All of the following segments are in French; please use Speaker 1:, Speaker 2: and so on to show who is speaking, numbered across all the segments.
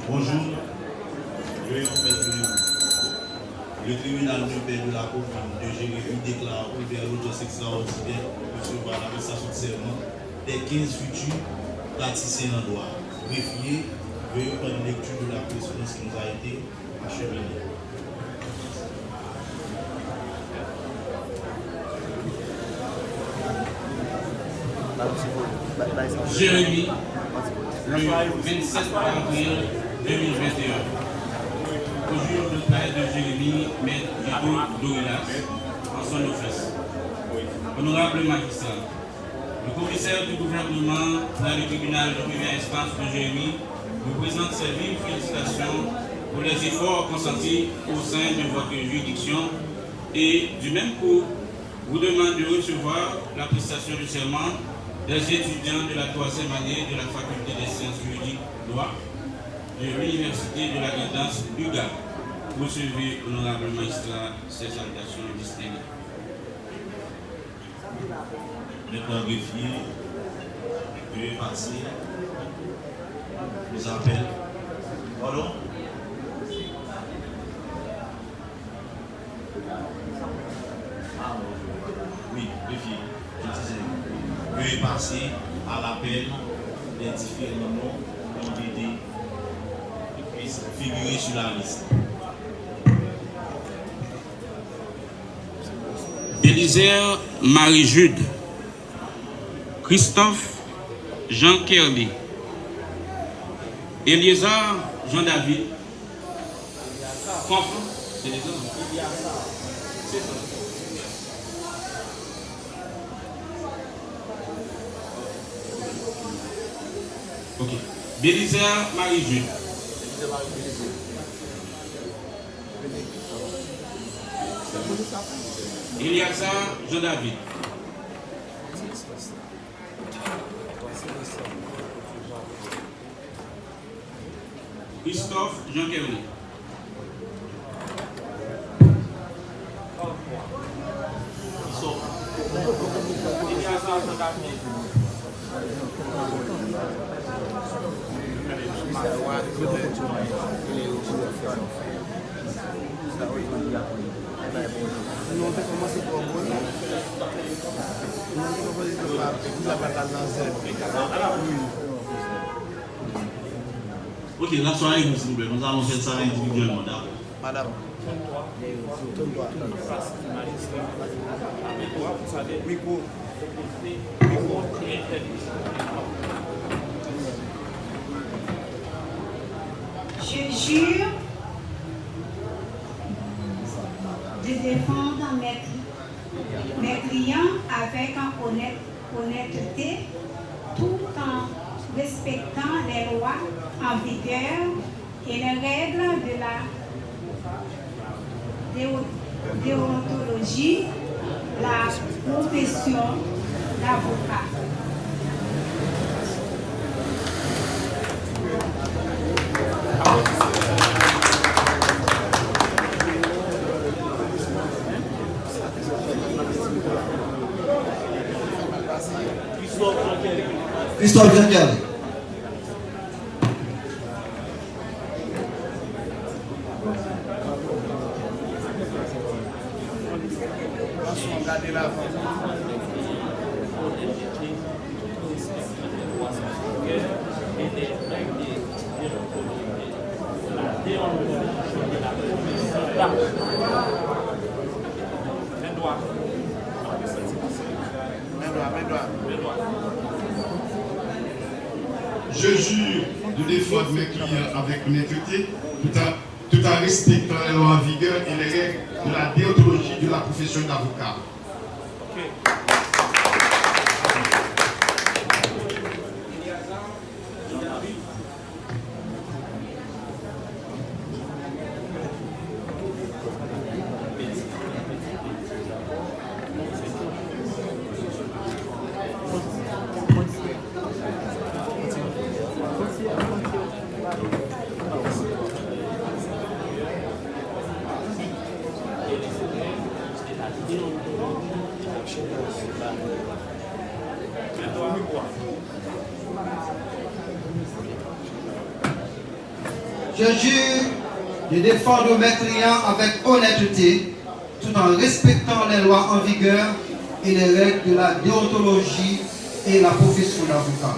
Speaker 1: Bonjour, je vais vous mettre le tribunal de paix de la commune de Jérémy déclare ouvert l'audience extraordinaire pour recevoir la prestation de serment des 15 futurs praticiens en droit. Greffier, veuillez prendre lecture de la correspondance qui nous a été acheminée.
Speaker 2: Jérémy, le 27 avril 2021. Au jour de travail de Jérémy, maître Guido Dorilas, en son office. Honorable magistrat, le commissaire du gouvernement dans le tribunal de première instance de Jérémy vous présente ses vives félicitations pour les efforts consentis au sein de votre juridiction et du même coup vous demande de recevoir la prestation du serment des étudiants de la 3e année de la faculté des sciences juridiques droit de l'université de la Guidance UGA. Recevez, honorable magistrat, ces salutations distinguées.
Speaker 1: Maintenant, greffier, veuillez passer. Nous appelle. Pardon? Oui, greffier, je disais. Veuillez passer à l'appel des différents noms qui ont été figurés sur la liste.
Speaker 2: Bélisère Marie-Jude, Christophe Jean Kerly, Eliézar Jean-David, Confant, c'est les autres. C'est ça. Ok. Bélisère Marie-Jude. Eliézar Jean-David. Christophe Jean Kerly.
Speaker 1: Ok, la soirée, s'il vous plaît. Nous allons faire ça individuellement, d'accord?
Speaker 3: Madame.
Speaker 4: Je jure de défendre mes clients avec honnêteté, tout en respectant les lois en vigueur et les règles de la déontologie, la profession d'avocat.
Speaker 3: Christophe Jean Kerly.
Speaker 5: Je jure de défendre mes clients avec honnêteté, tout en respectant les lois en vigueur et les règles de la déontologie de la profession d'avocat.
Speaker 3: Je jure de défendre mes clients avec honnêteté, tout en respectant les lois en vigueur et les règles de la déontologie et la profession d'avocat.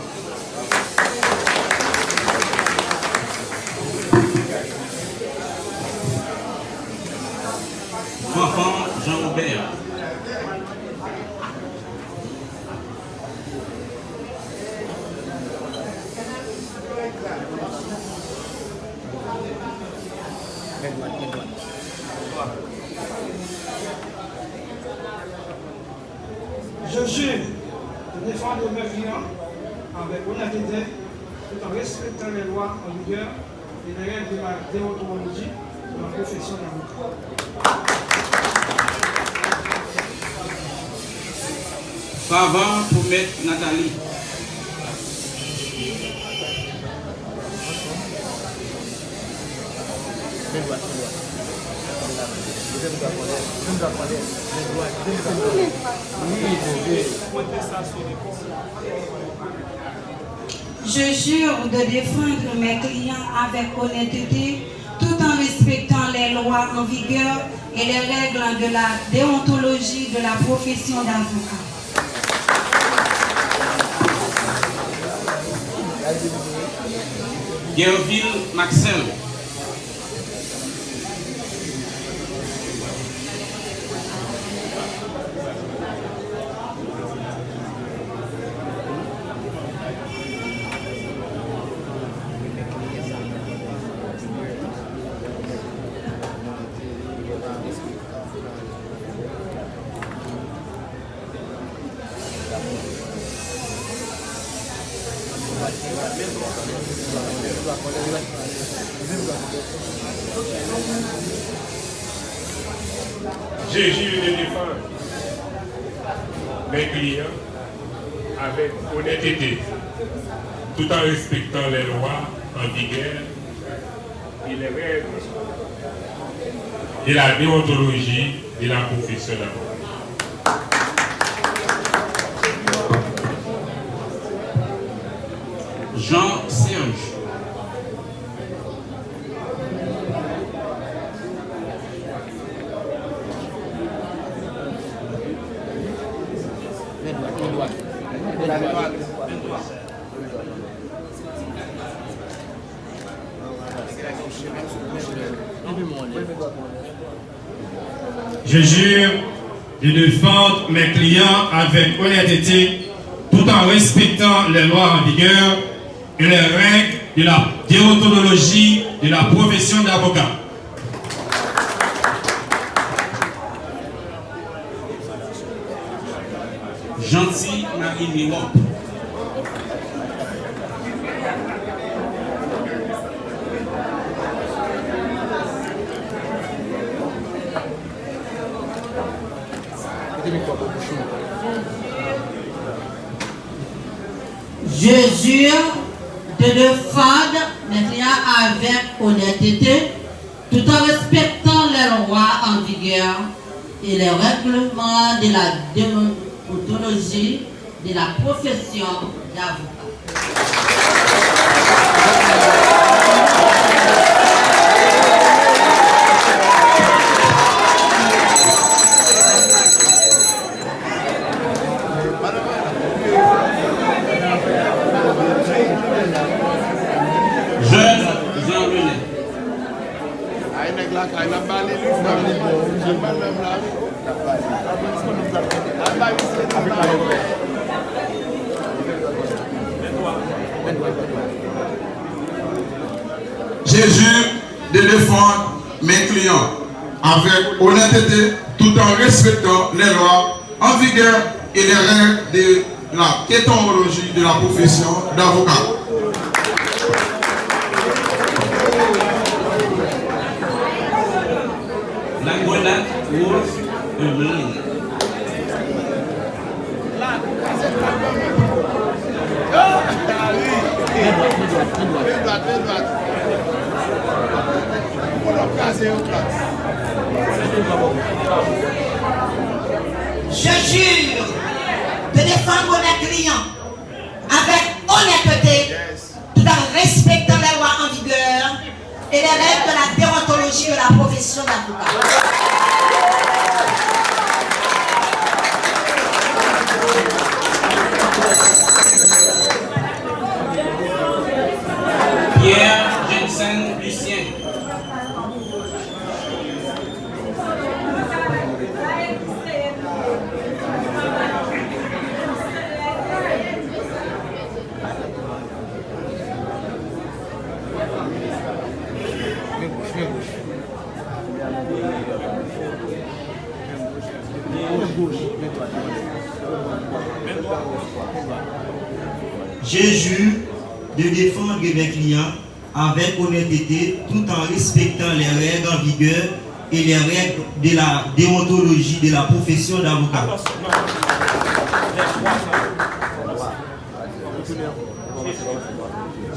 Speaker 2: Fanfan Jean-Robert.
Speaker 6: Je jure de défendre mes clients avec honnêteté, tout en respectant les lois en vigueur et les règles de la déontologie de la profession d'avocat.
Speaker 2: Favant pour Maître Nathalie.
Speaker 4: Je jure de défendre mes clients avec honnêteté, tout en respectant les lois en vigueur et les règles de la déontologie de la profession d'avocat.
Speaker 2: Guerville Maxel.
Speaker 7: J'ai juré de défendre mes clients avec honnêteté, tout en respectant les lois en vigueur et les règles de la déontologie de la profession d'avocat.
Speaker 2: Jean-Serge.
Speaker 5: Je jure de défendre mes clients avec honnêteté, tout en respectant les lois en vigueur et les règles de la déontologie de la profession d'avocat.
Speaker 2: Gentil Marie Miwop.
Speaker 8: Je jure de défendre mes clients avec honnêteté, tout en respectant les lois en vigueur et les règlements de la déontologie de la profession d'avocat.
Speaker 9: Je jure de défendre mes clients avec honnêteté tout en respectant les lois en vigueur et les règles de la déontologie de la profession d'avocat.
Speaker 2: La grenade rose Emeline.
Speaker 8: Je jure de défendre mes clients avec honnêteté, tout en respectant les lois en vigueur et les règles de la déontologie de la profession d'avocat.
Speaker 2: Pierre Jensen Lucien.
Speaker 10: Je jure de défendre mes clients avec honnêteté tout en respectant les règles en vigueur et les règles de la déontologie de la profession d'avocat.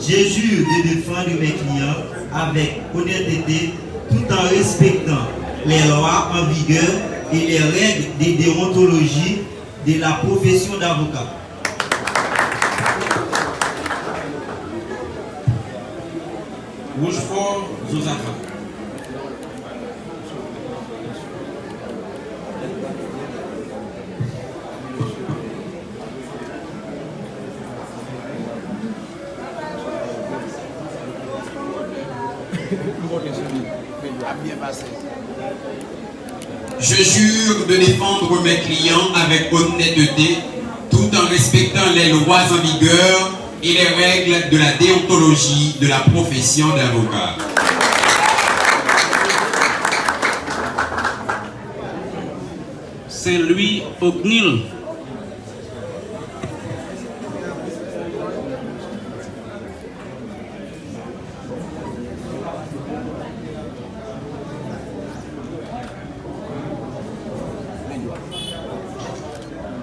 Speaker 10: Je jure de défendre mes clients avec honnêteté tout en respectant les lois en vigueur et les règles de déontologie de la profession d'avocat.
Speaker 2: Rochefort Zozafa.
Speaker 11: Je jure de défendre mes clients avec honnêteté, tout en respectant les lois en vigueur et les règles de la déontologie de la profession d'avocat.
Speaker 2: Saint-Louis Ognil.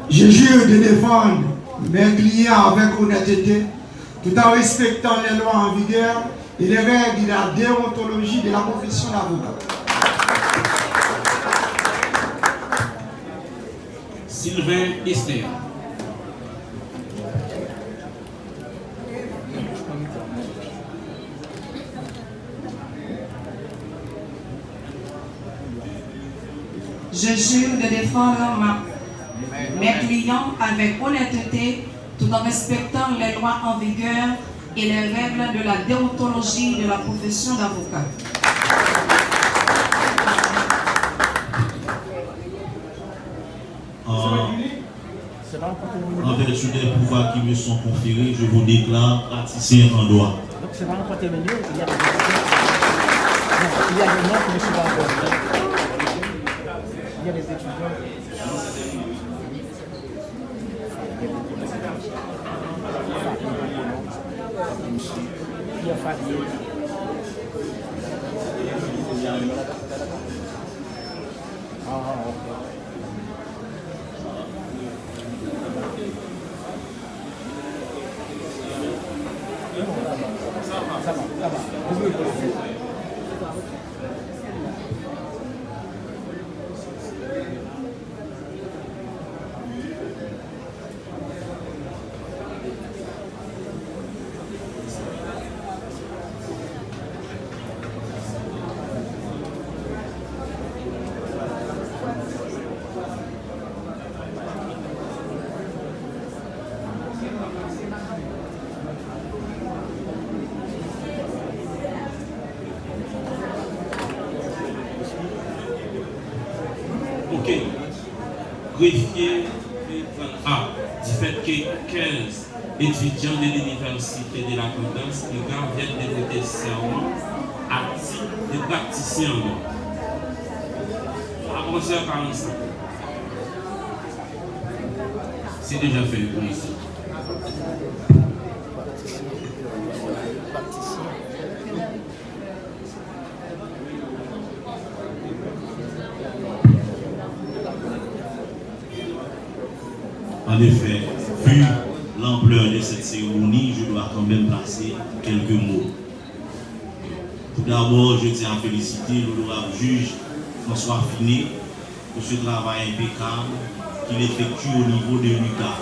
Speaker 6: Je jure de défendre mes clients avec honnêteté, tout en respectant les lois en vigueur et les règles de la déontologie de la profession d'avocat.
Speaker 2: Sylvain Esther.
Speaker 4: Je jure de défendre mes clients avec honnêteté, tout en respectant les lois en vigueur et les règles de la déontologie de la profession d'avocat.
Speaker 1: En vertu des pouvoirs qui me sont conférés, je vous déclare praticien en droit.
Speaker 12: Donc c'est vraiment pas terminé, il y a des noms qui ne sont pas encore. Il y a des étudiants. Il y a Fabien. Ça va.
Speaker 2: Ok. Greffier du fait que 15 étudiants de l'université de la Countance viennent de prêter serment à titre de praticien. À 11h45. C'est déjà fait pour ici.
Speaker 1: En effet, vu l'ampleur de cette cérémonie, je dois quand même placer quelques mots. Tout d'abord, je tiens à féliciter l'honorable juge François Finet pour ce travail impeccable qu'il effectue au niveau de l'UQAP.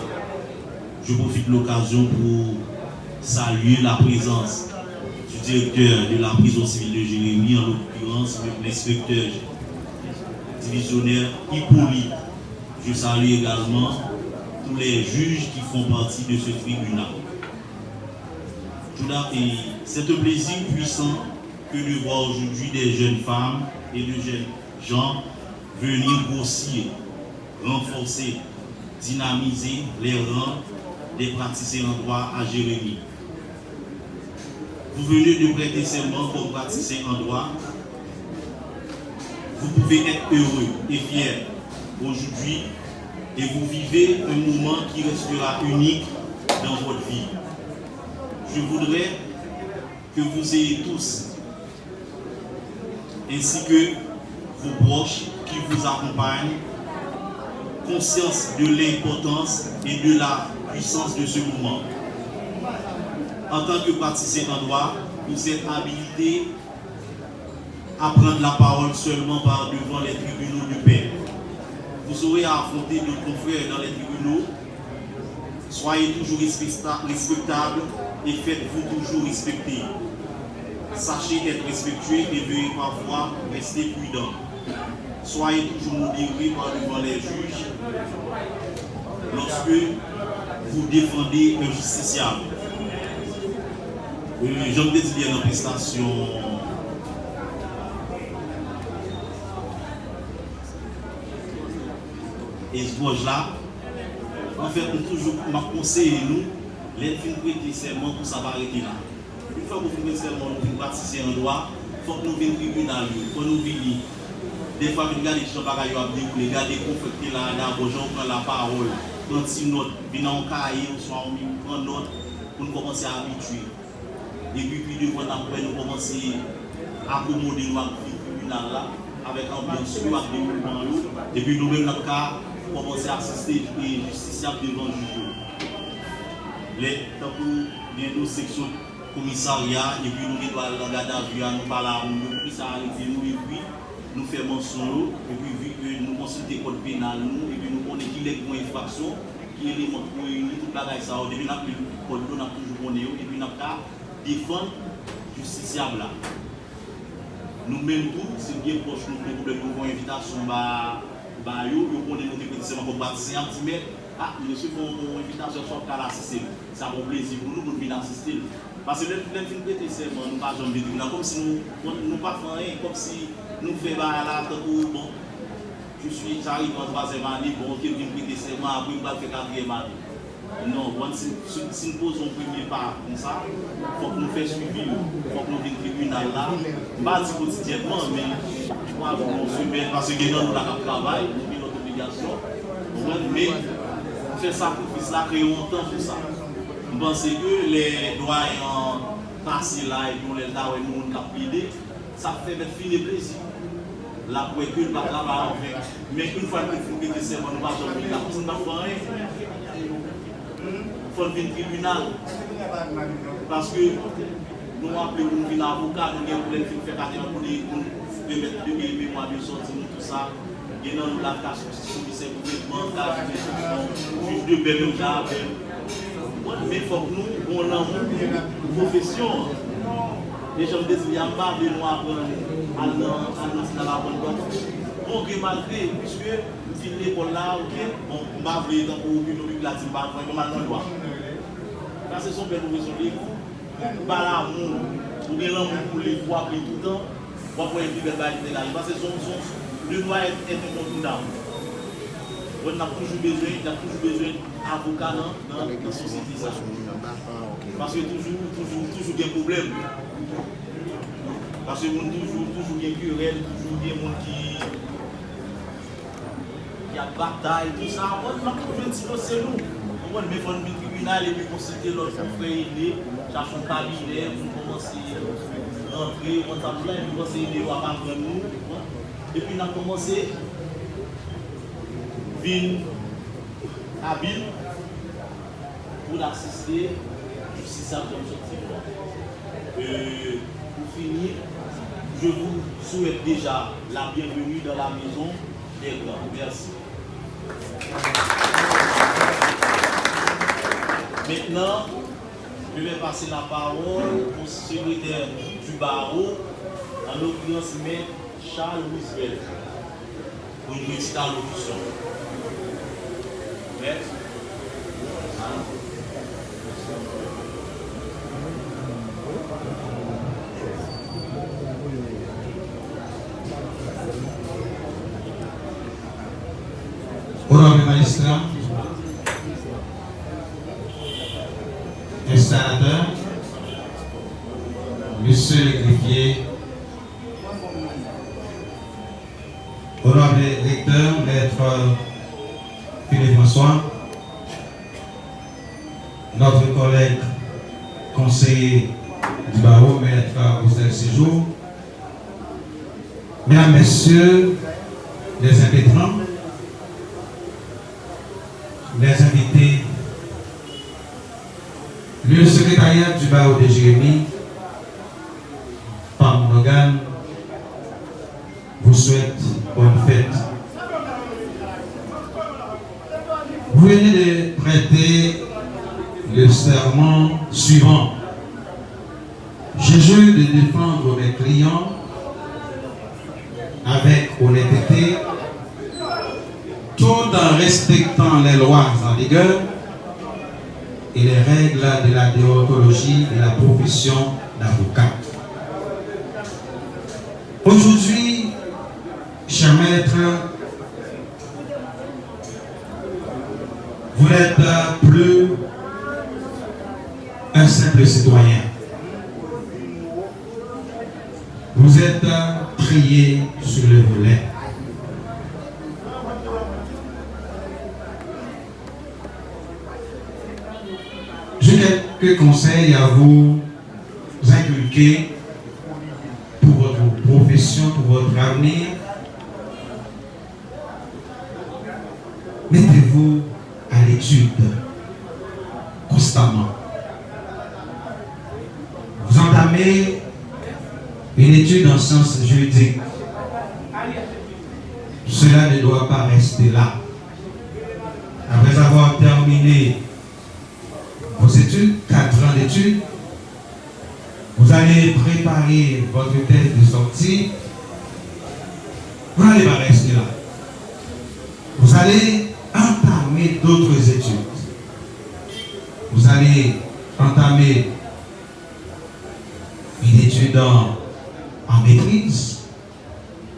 Speaker 1: Je profite de l'occasion pour saluer la présence du directeur de la prison civile de Jérémie, en l'occurrence l'inspecteur divisionnaire Hippolyte. Je salue également tous les juges qui font partie de ce tribunal. C'est un plaisir puissant que de voir aujourd'hui des jeunes femmes et de jeunes gens venir grossir, renforcer, dynamiser les rangs des praticiens en droit à Jérémie. Vous venez de prêter serment comme praticien en droit. Vous pouvez être heureux et fier aujourd'hui et vous vivez un moment qui restera unique dans votre vie. Je voudrais que vous ayez tous, ainsi que vos proches qui vous accompagnent, conscience de l'importance et de la puissance de ce moment. En tant que praticien en droit, vous êtes habilité à prendre la parole seulement par devant les tribunaux de paix. Vous aurez à affronter d'autres confrères dans les tribunaux. Soyez toujours respectables et faites-vous toujours respecter. Sachez être respectueux et veuillez parfois rester prudent. Soyez toujours modérés par devant les juges lorsque vous défendez un justiciable. J'aime bien dire dans la prestation et ce gauche-là, en fait, nous toujours conseillons nous, les films prêter serment pour ça va arrêter là. Une fois que vous prêtez serment, nous praticien en droit, il faut que nous venions au tribunal, il faut nous venir. Des fois, nous regardons les gens qui ont dit, vous regardez conflicter là, d'abord, j'en prends la parole, prendre une note, venir en cahier, soit on prend note pour nous commencer à habituer. Et puis devant après, nous commencer à accommoder nous avec le tribunal là, avec l'ambiance, avec des mouvements, et puis nous-mêmes, dans le cas, commencer à assister et justiciable devant le juge. Tant que nous nos sections commissariat, et puis nous devons aller garder à vue, nous parler, nous puis ça arrive, nous, et puis nous faisons mention, et puis vu que nous consultons le code pénal, et puis nous connaissons qui est pour infraction, qui est élément pour réunir toute la gaille, depuis nous avons le code, nous avons toujours connu, et puis nous avons défendre le justiciable là. Nous-mêmes tous, c'est bien proche, nous avons une invitation, nous connaissons nos petits comme praticien, mais monsieur, mon invitation soit à l'assister. C'est un bon plaisir pour nous de venir assister. Parce que les films prêtés serment, nous ne pas jamais dire, comme si nous ne pas faisons rien, comme si nous faisons là, bon, j'arrive en 3e année, bon, ok, je viens prêter serment, après je vais faire 4e année. Non, si nous posons un premier pas comme ça, il faut que nous fassions suivi, il faut que nous venions au tribunal là, pas dire quotidiennement, mais je crois qu'on se met, parce que nous avons le travail, nous avons notre obligation, mais faire sacrifice là, créer un temps pour ça. Je pense que les doyens passés là et nous les là, nous avons plaidé, ça fait finir plaisir. La pour que nous travaillons avec. Mais une fois que nous faisons des serments, nous ne pouvons pas faire nous ne pouvons pas faire. Il faut venir au tribunal. Parce que nous appelons pour nous venir avocat, nous avons plein de faire carrière pour nous permettre de mémoire de sortir tout ça. Et dans la casse c'est gouvernement, juge de Belle mais il faut que nous, on a une profession. Les gens disent qu'il n'y a pas de nous apprendre à nous dans la bonne voie. Bon, malgré, puisque nous finissons l'école là, on va voir dans le public là, on va voir comment on doit. Parce que ce sont des professions de l'écoute. Par l'amour, pour que l'amour pour les voir tout le temps, pour pouvoir être libéralisé. Parce que le droit est incontournable. On a toujours besoin d'avocats dans la société. Parce que toujours des problèmes. Parce que toujours des querelles, toujours des gens qui a bataille, tout ça. On a toujours un petit peu c'est nous. On met le tribunal et puis consulter l'autre pour faire aider, chercher un cabinet, pour commencer à rentrer, on a plein de conseils aider à apprendre nous. Et puis on a commencé à venir habile pour assister justice à comme sortir. Pour finir, je vous souhaite déjà la bienvenue dans la maison des grands. Merci. Maintenant, Je vais passer la parole au secrétaire du barreau, en l'occurrence M. Charles Roosevelt, pour une petite allocution. Merci.
Speaker 13: Honorable magistrat, installateur, monsieur le greffier, honorable recteur, maître Philippe François, notre collègue conseiller du barreau, maître Osel Séjour, mesdames, messieurs les impétrants, les invités, le secrétariat du barreau de Jérémie, Pam Nogan, vous souhaite bonne fête. Vous venez de prêter le serment suivant. Je jure de défendre mes clients avec honnêteté, tout en respectant les lois en vigueur et les règles de la déontologie de la profession d'avocat. Aujourd'hui, cher maître, vous n'êtes plus un simple citoyen. Vous êtes trié sur le volet. J'ai quelques conseils à vous inculquer pour votre profession, pour votre avenir. Mettez-vous à l'étude constamment. Vous entamez une étude en sciences juridiques. Cela ne doit pas rester là. Après avoir terminé vos études, 4 ans d'études, vous allez préparer votre thèse de sortie. Vous n'allez pas rester là. Vous allez entamer d'autres études. Vous allez entamer une étude en maîtrise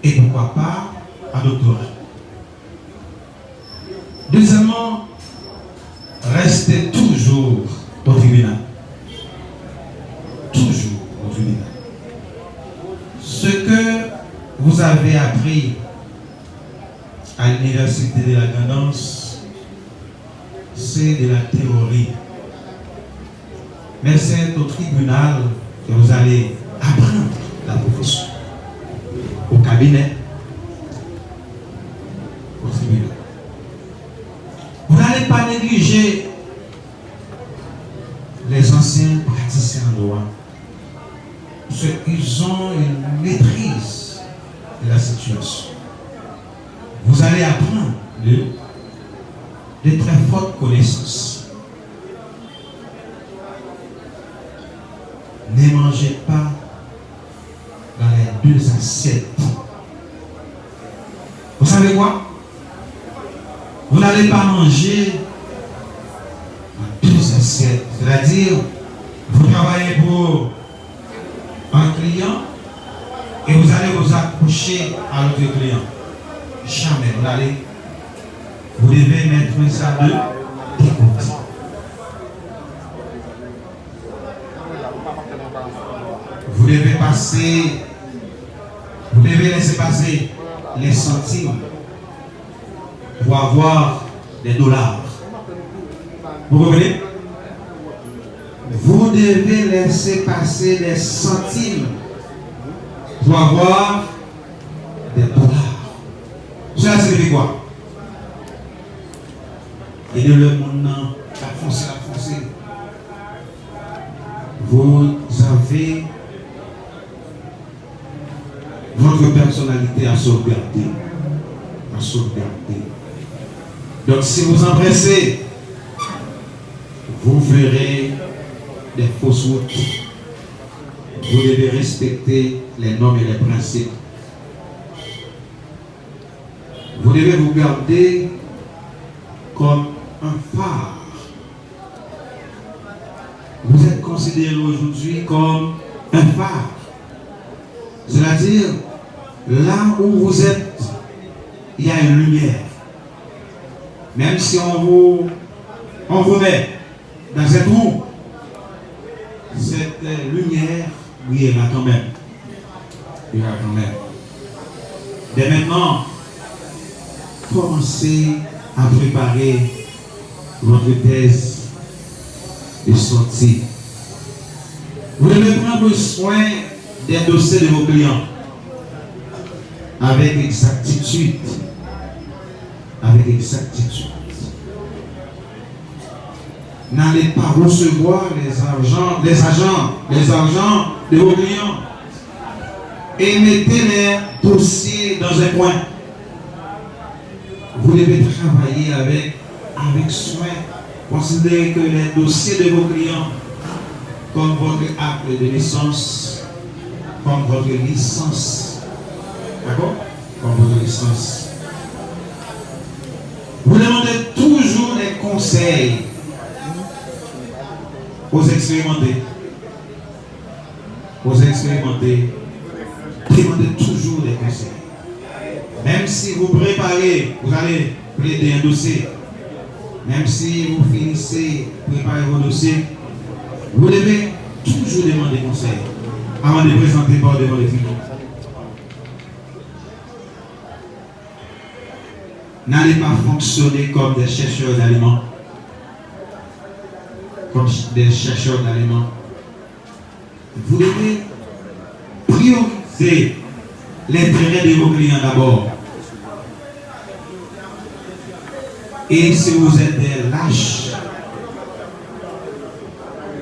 Speaker 13: et pourquoi pas en doctorat. Deuxièmement, restez toujours au tribunal. Toujours au tribunal. Ce que vous avez appris à l'université de la Grandance, c'est de la théorie. Mais c'est au tribunal que vous allez apprendre la profession. Au cabinet, au tribunal. Vous n'allez pas négliger les anciens praticiens en droit. Ceux qui ont une maîtrise de la situation. Vous allez apprendre de très fortes connaissances. Ne mangez pas dans les 2 assiettes. Vous savez quoi? Vous n'allez pas manger dans 2 assiettes. C'est-à-dire, vous travaillez pour un client et vous allez vous accrocher à l'autre client. Jamais. Vous devez mettre ça de côté. Vous devez laisser passer les centimes pour avoir des dollars. Vous comprenez? Vous devez laisser passer les centimes pour avoir des dollars. Cela signifie quoi? Et de le monde la foncé. Vous avez votre personnalité à sauvegarder. Donc si vous empressez, vous verrez des fausses routes. Vous devez respecter les normes et les principes. Vous devez vous garder comme un phare. Vous êtes considéré aujourd'hui comme un phare. C'est-à-dire, là où vous êtes, il y a une lumière. Même si on vous met dans cette roue, cette lumière brillera quand même. Brillera quand même. Dès maintenant, commencez à préparer votre thèse de sortie. Vous devez prendre soin des dossiers de vos clients avec exactitude. Avec exactitude. N'allez pas recevoir les argents de vos clients et mettez les dossiers dans un coin. Vous devez travailler avec soin. Considérez que les dossiers de vos clients, comme votre acte de naissance, comme votre licence, d'accord? Comme votre licence. Vous demandez toujours des conseils aux expérimentés. Aux expérimentés, demandez toujours des conseils. Même si vous préparez, vous allez plaider un dossier, même si vous finissez de préparer vos dossiers, vous devez toujours demander conseil avant de présenter par devant les tribunaux. N'allez pas fonctionner comme des chercheurs d'aliments. Comme des chercheurs d'aliments. Vous devez prioriser l'intérêt de vos clients d'abord. Et si vous êtes des lâches,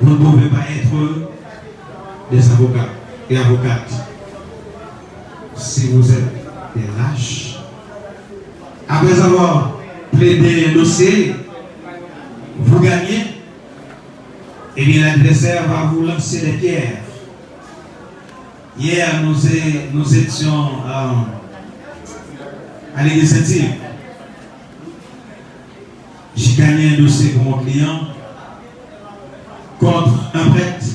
Speaker 13: vous ne pouvez pas être des avocats et avocates. Si vous êtes des lâches, après avoir plaidé un dossier, vous gagnez, et bien l'adversaire va vous lancer des pierres. Hier, nous étions à l'initiative. J'ai gagné un dossier pour mon client contre un prêtre.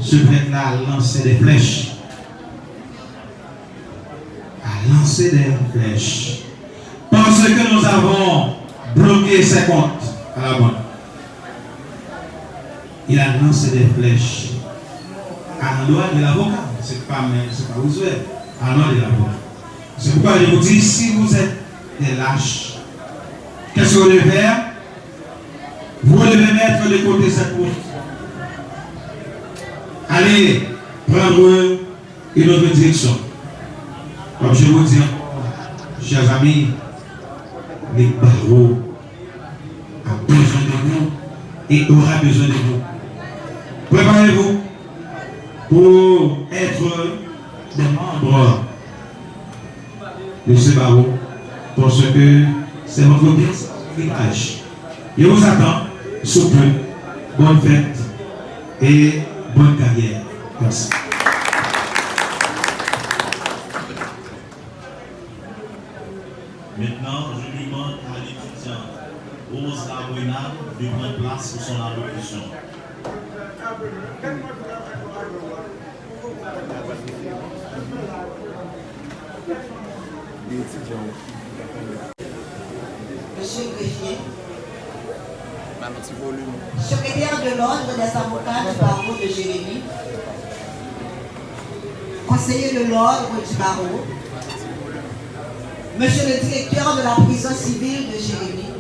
Speaker 13: Ce prêtre-là a lancé des flèches. Lancer des flèches. Parce que nous avons bloqué ses comptes à la banque. Il a lancé des flèches à l'endroit de l'avocat. C'est pas vous à l'endroit de l'avocat. C'est pourquoi je vous dis, si vous êtes des lâches, qu'est-ce que vous devez faire? Vous devez mettre de côté cette porte. Allez prendre une autre direction. Comme je vous dis, chers amis, les barreaux ont besoin de vous et aura besoin de vous. Préparez-vous pour être des membres de ce barreau, parce que c'est votre village. Je vous attends sous peu. Bonne fête et bonne carrière. Merci.
Speaker 1: Maintenant, je demande à l'étudiant Rose Labrena de prendre place pour son allocution.
Speaker 14: Monsieur le greffier, secrétaire de l'ordre des avocats du barreau de Jérémie, conseiller de l'ordre du barreau, monsieur le directeur de la prison civile de Jérémie,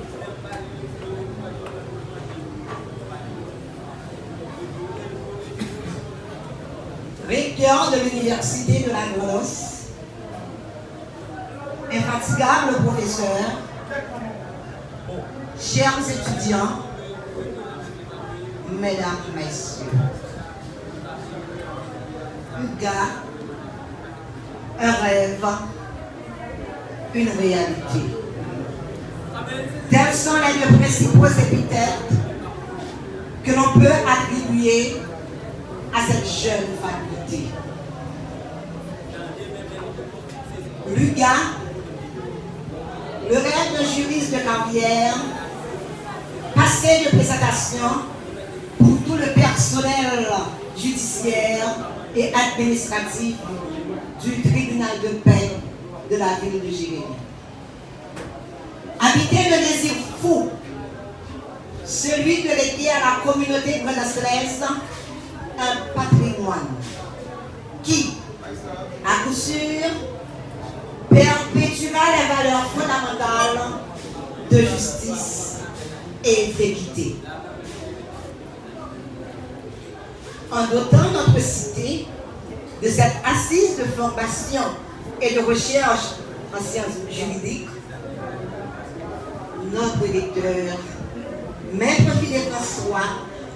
Speaker 14: recteur de l'université de la Grosse, infatigable professeur, chers étudiants, mesdames, messieurs, un gars, un rêve, une réalité. Tels sont les deux principaux épithètes que l'on peut attribuer à cette jeune faculté. L'UGA, le rêve d'un juriste de carrière, passé de présentation pour tout le personnel judiciaire et administratif du tribunal de paix de la ville de Jérémie. Habiter le désir fou, celui de léguer à la communauté grenacelaise un patrimoine qui, à coup sûr, perpétuera les valeurs fondamentales de justice et d'équité. En dotant notre cité de cette assise de formation et de recherche en sciences juridiques, notre directeur, Maître Philippe François,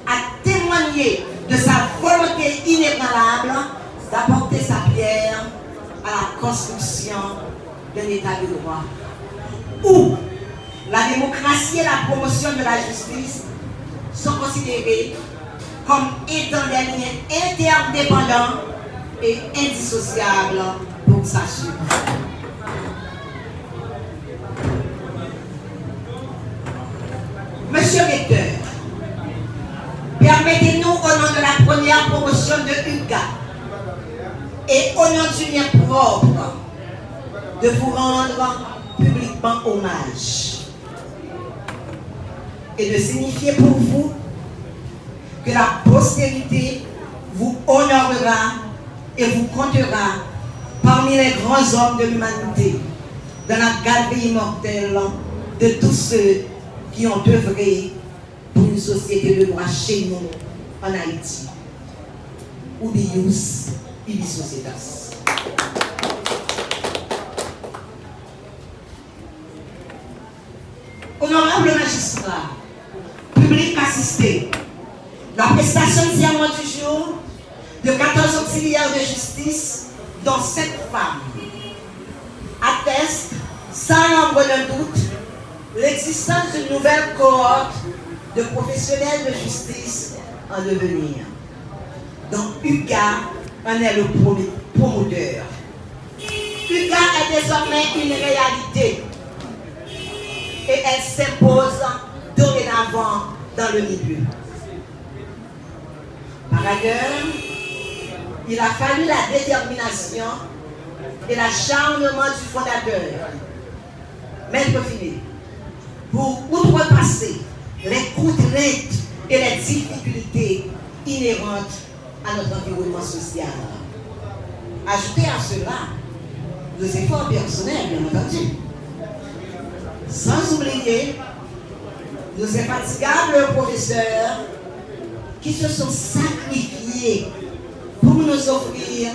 Speaker 14: a témoigné de sa volonté inébranlable d'apporter sa pierre à la construction d'un État de droit, où la démocratie et la promotion de la justice sont considérées comme étant des liens interdépendants et indissociables pour sa survie. Monsieur le recteur, permettez-nous au nom de la première promotion de UGA et au nom du mien propre de vous rendre publiquement hommage et de signifier pour vous que la postérité vous honorera et vous comptera parmi les grands hommes de l'humanité dans la galerie immortelle de tous ceux qui ont œuvré pour une société de droit chez nous en Haïti. Ubius, ibi societas. Honorable magistrat, public assisté, la prestation de serment du jour de 14 auxiliaires de justice, dont 7 femmes, atteste, sans l'ombre d'un doute, l'existence d'une nouvelle cohorte de professionnels de justice en devenir, dont UGA en est le promoteur. UGA est désormais une réalité et elle s'impose dorénavant dans le milieu. Par ailleurs, il a fallu la détermination et l'acharnement du fondateur, Maître Philippe, pour outrepasser les contraintes et les difficultés inhérentes à notre environnement social. Ajoutez à cela nos efforts personnels, bien entendu. Sans oublier nos infatigables professeurs qui se sont sacrifiés pour nous offrir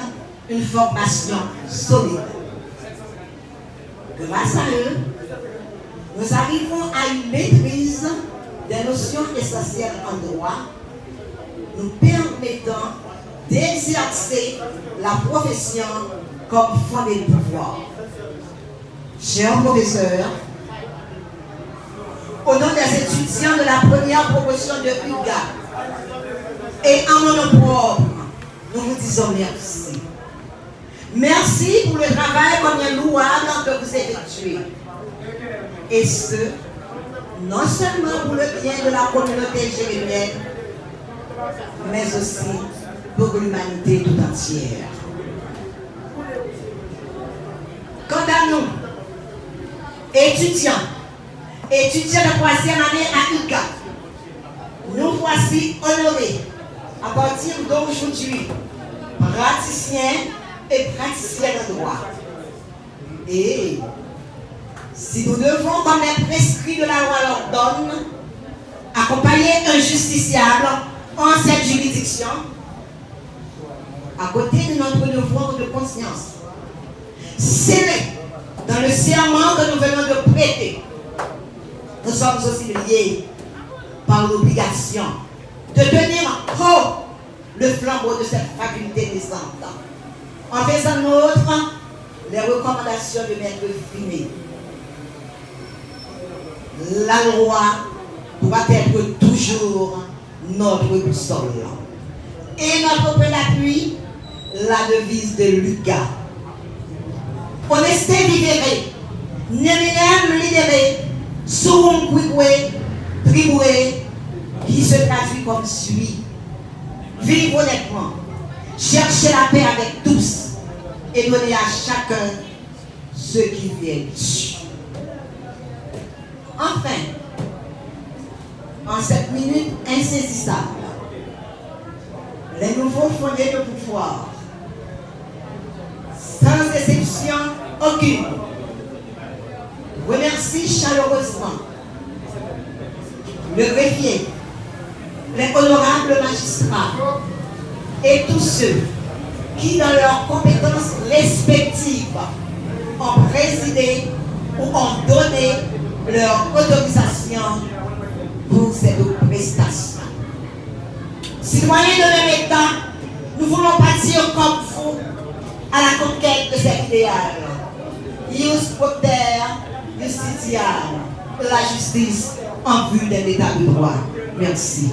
Speaker 14: une formation solide. Grâce à eux, nous arrivons à une maîtrise des notions essentielles en droit, nous permettant d'exercer la profession comme fondé de pouvoir. Chers professeurs, au nom des étudiants de la première promotion de UGA et en mon nom propre, nous vous disons merci. Merci pour le travail combien louable que vous effectuez. Et ce, non seulement pour le bien de la communauté jérémienne, mais aussi pour l'humanité tout entière. Quant à nous, étudiants de 3e année à UGA, nous voici honorés à partir d'aujourd'hui, praticiens et praticiennes de droit. Et si nous devons, comme les prescrits de la loi l'ordonne, accompagner un justiciable en cette juridiction, à côté de notre devoir de conscience, scellé dans le serment que nous venons de prêter, nous sommes aussi liés par l'obligation de tenir haut le flambeau de cette faculté naissante, en faisant nôtre les recommandations de Maître Finet. La loi pourra être toujours notre boussole. Et notre point d'appui, la devise de Lucas. Honesté libérée, Néminem libéré, Souroum Kwikwe, Triboué, qui se traduit comme suit. Vivre honnêtement, chercher la paix avec tous et donner à chacun ce qui vient dessus. Enfin, en cette minute insaisissable, les nouveaux fondés de pouvoir, sans exception aucune, remercient chaleureusement le greffier, les honorables magistrats et tous ceux qui, dans leurs compétences respectives, ont présidé ou ont donné leur autorisation pour cette prestation. Citoyens de même État, nous voulons partir comme vous à la conquête de cet idéal. Ius propter justitia, la justice en vue d'un État de droit. Merci.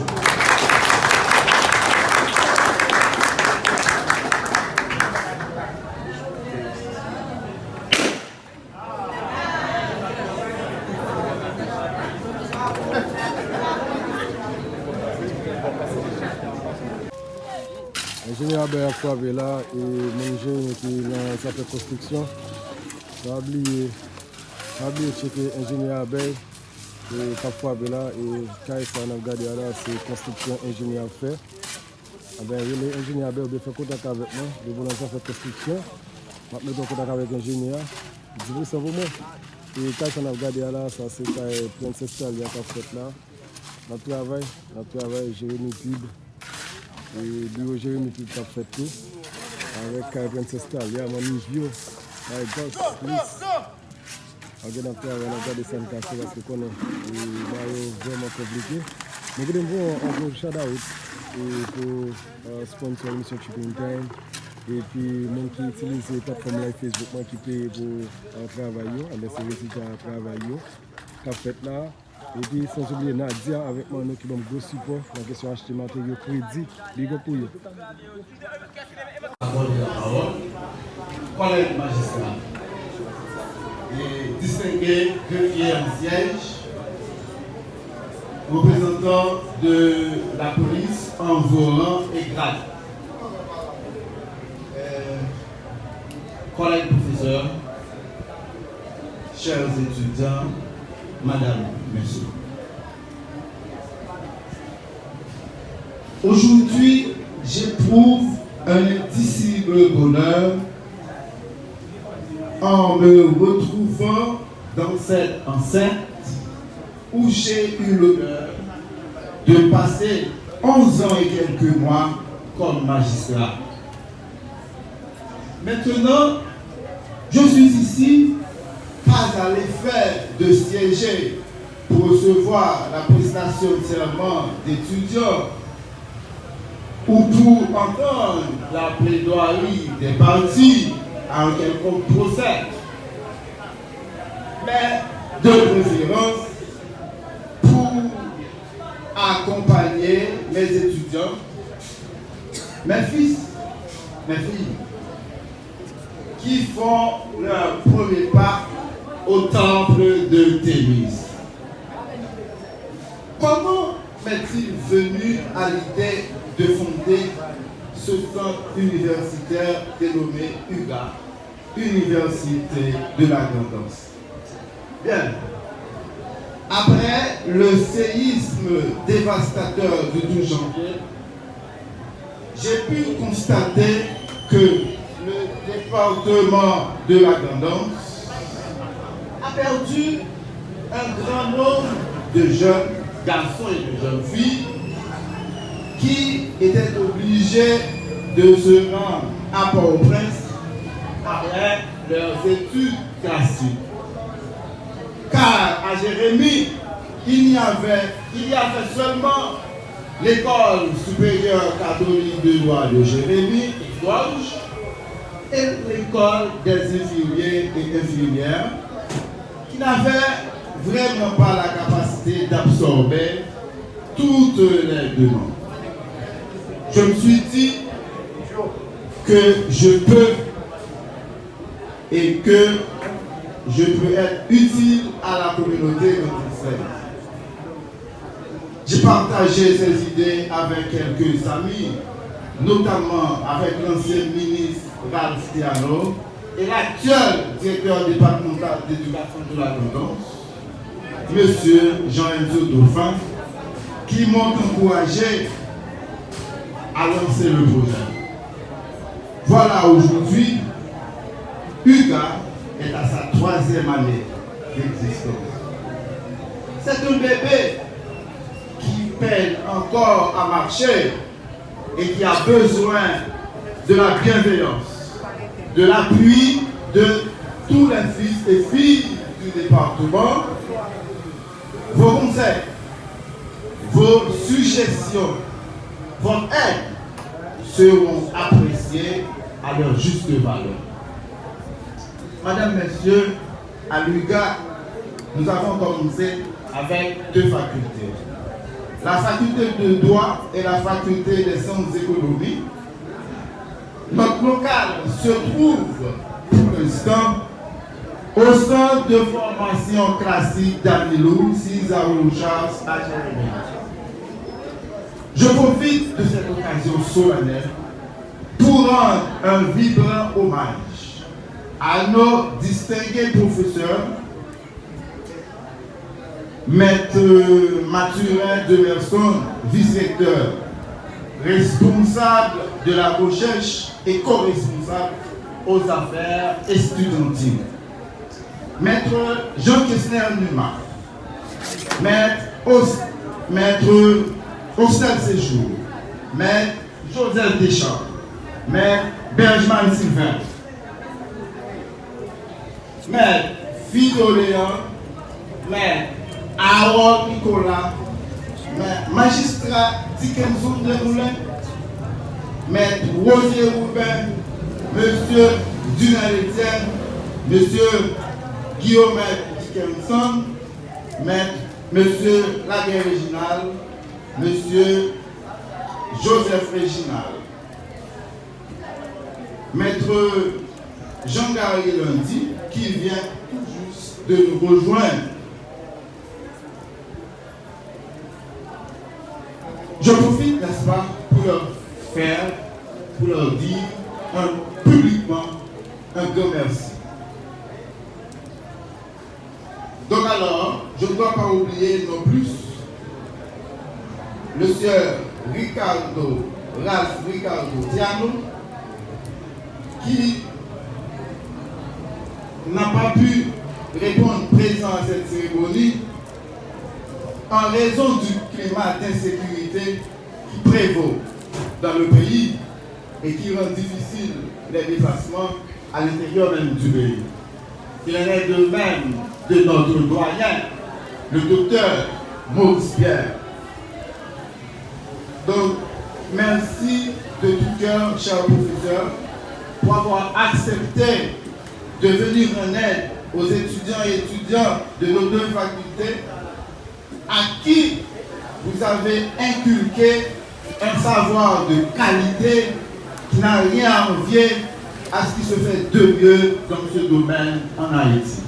Speaker 15: Ingénieur Abel a frappé là et mon ingénieur qui est dans sa construction. Je vais oublier de checker ingénieur Abel et pas frappé là et quand on a regardé là, c'est construction ingénieur fait. Les ingénieurs Abel ont fait contact avec moi, ils vont lancer cette construction. Je vais mettre en contact avec l'ingénieur. Je dis ça pour moi. Et quand on a regardé là, ça c'est quand Princesse Talia qui a fait là. Notre travail, Jérémy Pib. Et bureau Jérémy Pib qui a fait tout. Avec Princesse Talia, mon niveau, avec Goss, Lys. On a regardé ça parce que qu'on est vraiment compliqué. Mais nous avons un shout out pour sponsor l'émission Chipping Time. Et puis, moi qui utilise la plateforme like Facebook, moi qui paye pour travailler, on laisse les étudiants travailler. Qu'a fait là. Et puis, sans oublier Nadia avec moi qui donne gros support dans la question d'acheter matériaux crédit. Big up pour eux.
Speaker 16: Collègues magistrats et distingués greffiers en siège, représentants de la police en vos rangs et grades, collègues professeurs, chers étudiants, madame, messieurs. Aujourd'hui, j'éprouve un indicible bonheur en me retrouvant dans cette enceinte où j'ai eu l'honneur de passer 11 ans et quelques mois comme magistrat. Maintenant, je suis ici pas à l'effet de siéger pour recevoir la prestation de serment d'étudiants ou pour entendre la plaidoirie des partis à un quelconque procès, mais de préférence pour accompagner mes étudiants, mes fils, mes filles, qui font leur premier pas au temple de Thémis. Comment m'est-il venu à l'idée de fonder ce centre universitaire dénommé UGA, Université de la Grandance? Bien. Après le séisme dévastateur du 12 janvier, j'ai pu constater que le département de la Grandance a perdu un grand nombre de jeunes garçons et de jeunes filles qui étaient obligés de se rendre à Port-au-Prince après leurs études classiques. Car à Jérémy, il y avait seulement l'école supérieure catholique de loi de Jérémy, et l'école des infirmiers et infirmières, qui n'avaient vraiment pas la capacité d'absorber toutes les demandes. Je me suis dit que je peux et que je peux être utile à la communauté française. J'ai partagé ces idées avec quelques amis, notamment avec l'ancien ministre Ralph Tiano et l'actuel directeur départemental d'éducation de la Tendance, M. Jean-Enzo Dauphin, qui m'ont encouragé à lancer le projet. Voilà, aujourd'hui, UGA est à sa 3e année d'existence. C'est un bébé qui peine encore à marcher et qui a besoin de la bienveillance, de l'appui de tous les fils et filles du département. Vos conseils, vos suggestions, votre aide seront appréciées à leur juste valeur. Madame, Messieurs, à l'UGA, nous avons commencé avec 2 facultés. La faculté de droit et la faculté des sciences économiques. Notre local se trouve pour l'instant au centre de formation classique d'Amilou, Césarou Charles à Jérémie. Je profite de cette occasion solennelle pour rendre un vibrant hommage à nos distingués professeurs, Maître Mathurin de Merson, vice-recteur, responsable de la recherche et co-responsable aux affaires estudiantines. Maître Jean Kessner-Numa, Maître Hostel Séjour, Maître Joseph Deschamps, Maître Benjamin Sylvain, Maître Fido Léon, Maître Harold Nicolas, Magistrat Dickinson de Moulin, Maître Rosier Rouben, Monsieur Dunal Etienne, Monsieur Guillaume Dickinson, Monsieur Laguerre Réginal, Monsieur Joseph Réginal, Maître Jean-Garry Lundi, qui vient tout juste de nous rejoindre. Je profite, n'est-ce pas, pour leur dire publiquement un grand merci. Donc alors, je ne dois pas oublier non plus le sieur Ralph Ricardo Tiano, qui n'a pas pu répondre présent à cette cérémonie en raison du climat d'insécurité qui prévaut dans le pays et qui rend difficile les déplacements à l'intérieur même du pays. Il en est de même de notre doyen, le docteur Maurice Pierre. Donc, merci de tout cœur, chers professeurs, pour avoir accepté de venir en aide aux étudiants et étudiantes de nos 2 facultés à qui vous avez inculqué un savoir de qualité qui n'a rien à envier à ce qui se fait de mieux dans ce domaine en Haïti.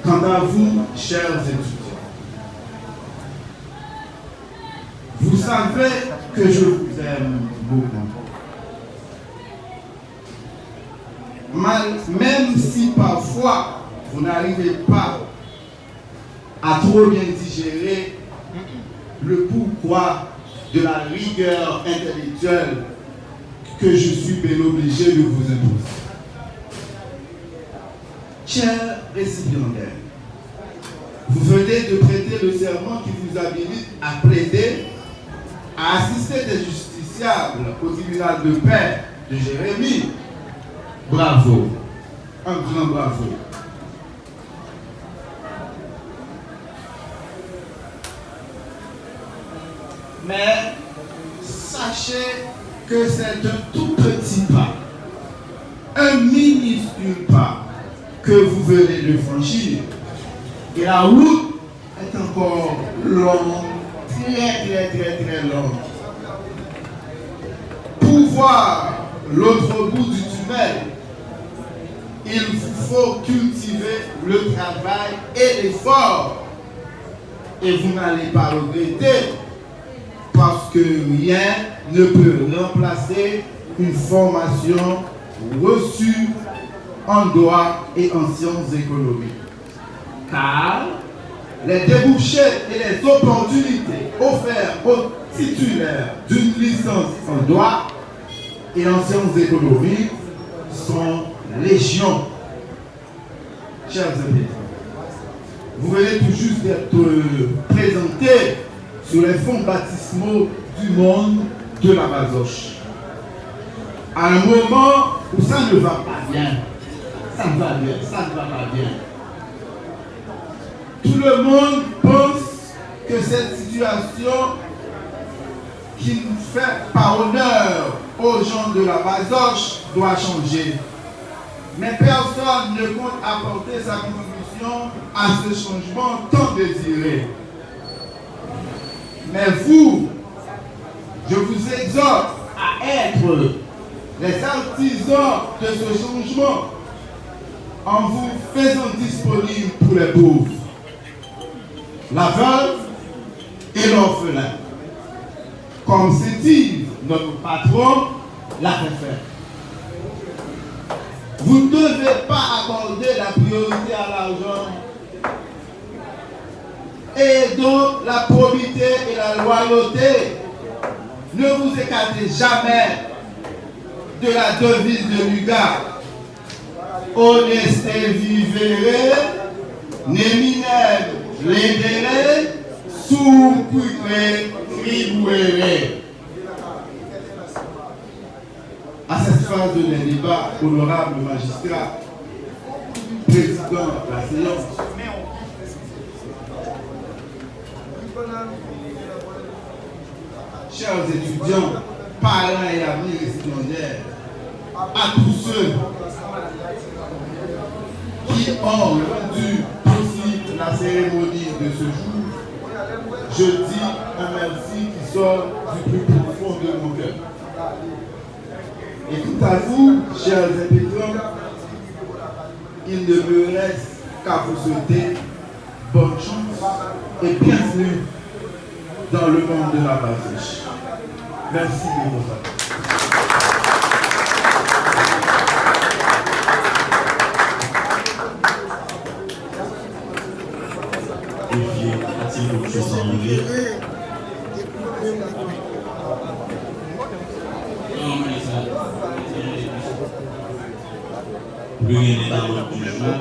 Speaker 16: Quant à vous, chers étudiants, vous savez que je vous aime beaucoup. Même si parfois vous n'arrivez pas à trop bien digérer le pourquoi de la rigueur intellectuelle que je suis bien obligé de vous imposer. Chers récipiendaires, vous venez de prêter le serment qui vous habilite à plaider, à assister des justiciables au tribunal de paix de Jérémie. Bravo, un grand bravo. Mais sachez que c'est un tout petit pas, un minuscule pas que vous venez de franchir. Et la route est encore longue très longue. Pour voir l'autre bout du tunnel, il vous faut cultiver le travail et l'effort. Et vous n'allez pas regretter, parce que rien ne peut remplacer une formation reçue en droit et en sciences économiques. Car les débouchés et les opportunités offertes aux titulaires d'une licence en droit et en sciences économiques sont légion. Chers amis, vous venez tout juste d'être présentés sur les fonds baptismaux du monde de la Bazoche. À un moment où ça ne va pas bien, ça ne va pas bien. Tout le monde pense que cette situation qui ne fait pas honneur aux gens de la Bazoche doit changer. Mais personne ne compte apporter sa contribution à ce changement tant désiré. Mais vous, je vous exhorte à être les artisans de ce changement en vous faisant disponible pour les pauvres, la veuve et l'orphelin. Comme Sétive, notre patron, l'a fait faire. Vous ne devez pas accorder la priorité à l'argent. Et donc la probité et la loyauté. Ne vous écartez jamais de la devise de Luga. Honesté vivere, neminem lédere, sous putre tribouere. À cette phase de débat, honorable magistrat, président de la séance, chers étudiants, parents et amis récipiendaires, à tous ceux qui ont rendu possible la cérémonie de ce jour, je dis un merci qui sort du plus profond de mon cœur. Et tout à vous, chers impétrants, il ne me reste qu'à vous souhaiter bonne chance et bienvenue dans le monde de la Bazoche. Merci de votre attention.
Speaker 1: Plus rien n'est dans l'ordre du jour,